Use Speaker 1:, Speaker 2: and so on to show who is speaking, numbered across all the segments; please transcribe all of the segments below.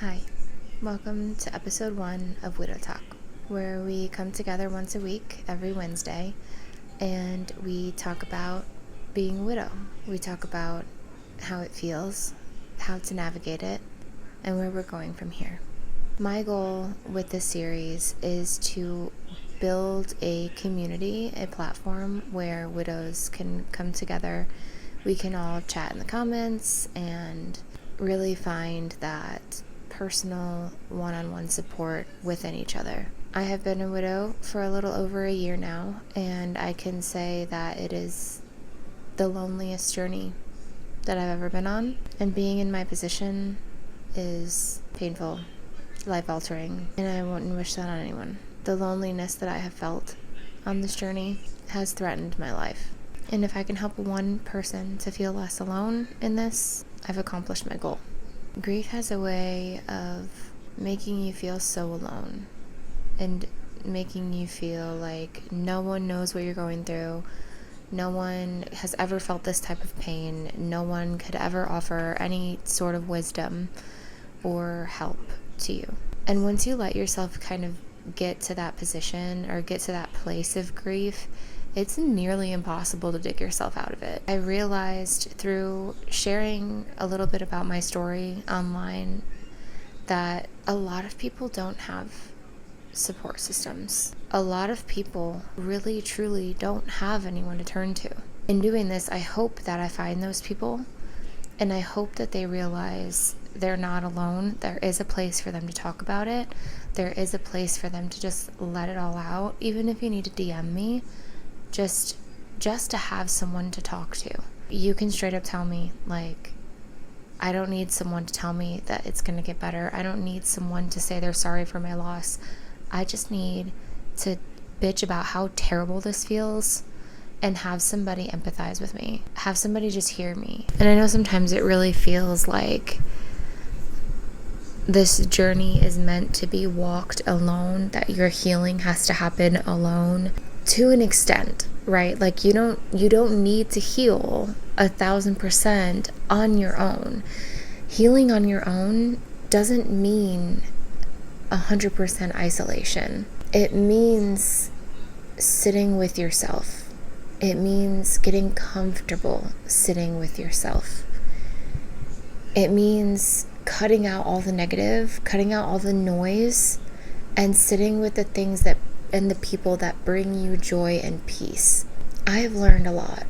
Speaker 1: Hi, welcome to episode 1 of Widow Talk, where we come together once a week, every Wednesday, and we talk about being a widow. We talk about how it feels, how to navigate it, and where we're going from here. My goal with this series is to build a community, a platform where widows can come together. We can all chat in the comments and really find that personal one-on-one support within each other. I have been a widow for a little over a year now, and I can say that it is the loneliest journey that I've ever been on, and being in my position is painful, life-altering, and I wouldn't wish that on anyone. The loneliness that I have felt on this journey has threatened my life, and if I can help one person to feel less alone in this, I've accomplished my goal. Grief has a way of making you feel so alone and making you feel like no one knows what you're going through. No one has ever felt this type of pain. No one could ever offer any sort of wisdom or help to you. And once you let yourself kind of get to that position or get to that place of grief, it's nearly impossible to dig yourself out of it. I realized through sharing a little bit about my story online that a lot of people don't have support systems. A lot of people really, truly don't have anyone to turn to. In doing this, I hope that I find those people, and I hope that they realize they're not alone. There is a place for them to talk about it. There is a place for them to just let it all out. Even if you need to DM me, just to have someone to talk to. You can straight up tell me, like, I don't need someone to tell me that it's going to get better. I don't need someone to say they're sorry for my loss. I just need to bitch about how terrible this feels and have somebody empathize with me. Have somebody just hear me. And I know sometimes it really feels like this journey is meant to be walked alone, that your healing has to happen alone. To an extent, right? Like you don't need to heal 1,000% on your own. Healing on your own doesn't mean 100% isolation. It means sitting with yourself. It means getting comfortable sitting with yourself. It means cutting out all the negative, cutting out all the noise, and sitting with the things that and the people that bring you joy and peace. I have learned a lot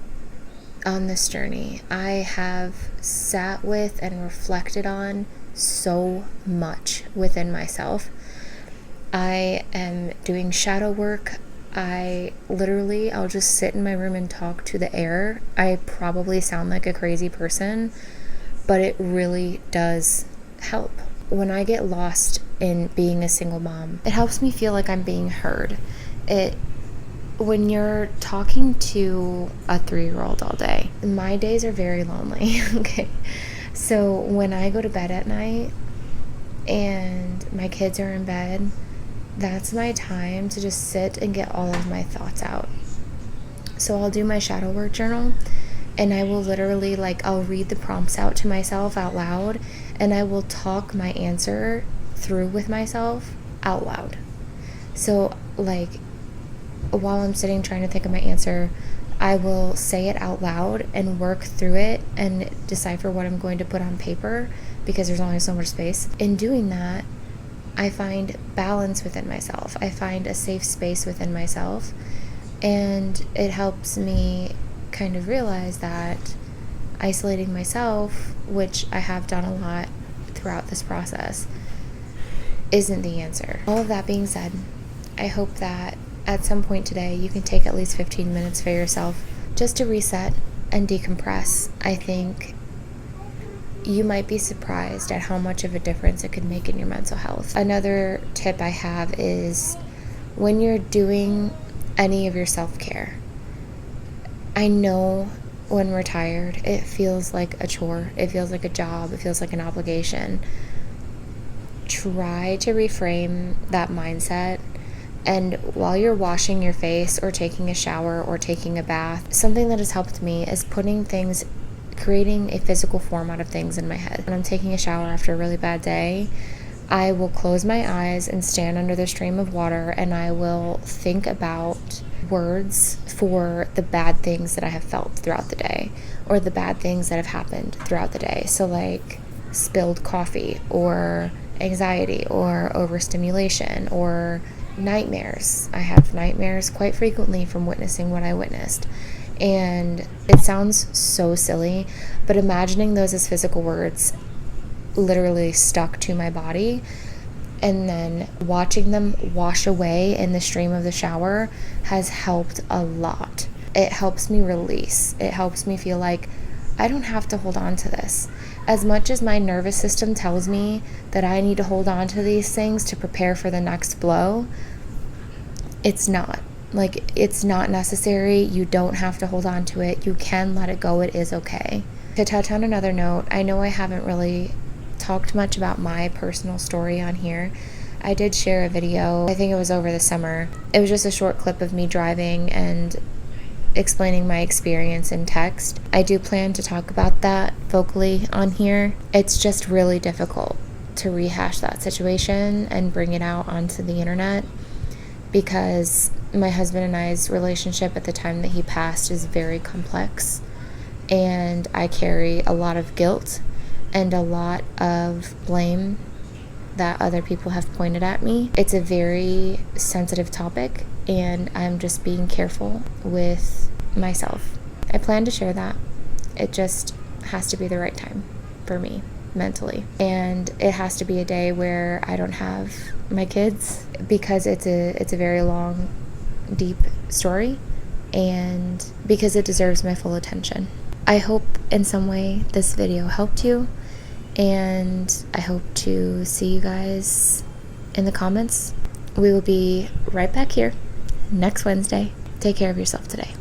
Speaker 1: on this journey. I have sat with and reflected on so much within myself. I am doing shadow work. I'll just sit in my room and talk to the air. I probably sound like a crazy person, but it really does help. When I get lost in being a single mom, it helps me feel like I'm being heard. When you're talking to a 3-year-old all day, my days are very lonely. Okay. So when I go to bed at night and my kids are in bed, that's my time to just sit and get all of my thoughts out. So I'll do my shadow work journal, and I will literally, I'll read the prompts out to myself out loud, and I will talk my answer through with myself out loud. So, while I'm sitting trying to think of my answer, I will say it out loud and work through it and decipher what I'm going to put on paper, because there's only so much space. In doing that, I find balance within myself. I find a safe space within myself, and it helps me kind of realize that isolating myself, which I have done a lot throughout this process, isn't the answer. All of that being said, I hope that at some point today you can take at least 15 minutes for yourself just to reset and decompress. I think you might be surprised at how much of a difference it could make in your mental health. Another tip I have is when you're doing any of your self-care, I know when we're tired, it feels like a chore. It feels like a job. It feels like an obligation. Try to reframe that mindset. And while you're washing your face or taking a shower or taking a bath, something that has helped me is creating a physical form out of things in my head. When I'm taking a shower after a really bad day, I will close my eyes and stand under the stream of water, and I will think about words for the bad things that I have felt throughout the day, or the bad things that have happened throughout the day. So like spilled coffee, or anxiety, or overstimulation, or nightmares. I have nightmares quite frequently from witnessing what I witnessed. And it sounds so silly, but imagining those as physical words literally stuck to my body, and then watching them wash away in the stream of the shower has helped a lot. It helps me release. It helps me feel like I don't have to hold on to this. As much as my nervous system tells me that I need to hold on to these things to prepare for the next blow, it's not. Like, it's not necessary. You don't have to hold on to it. You can let it go. It is okay. To touch on another note, I know I haven't really talked much about my personal story on here. I did share a video, I think it was over the summer. It was just a short clip of me driving and explaining my experience in text. I do plan to talk about that vocally on here. It's just really difficult to rehash that situation and bring it out onto the internet, because my husband and I's relationship at the time that he passed is very complex, and I carry a lot of guilt and a lot of blame that other people have pointed at me. It's a very sensitive topic, and I'm just being careful with myself. I plan to share that. It just has to be the right time for me mentally, and it has to be a day where I don't have my kids, because it's a very long, deep story, and because it deserves my full attention. I hope in some way this video helped you, and I hope to see you guys in the comments. We will be right back here next Wednesday. Take care of yourself today.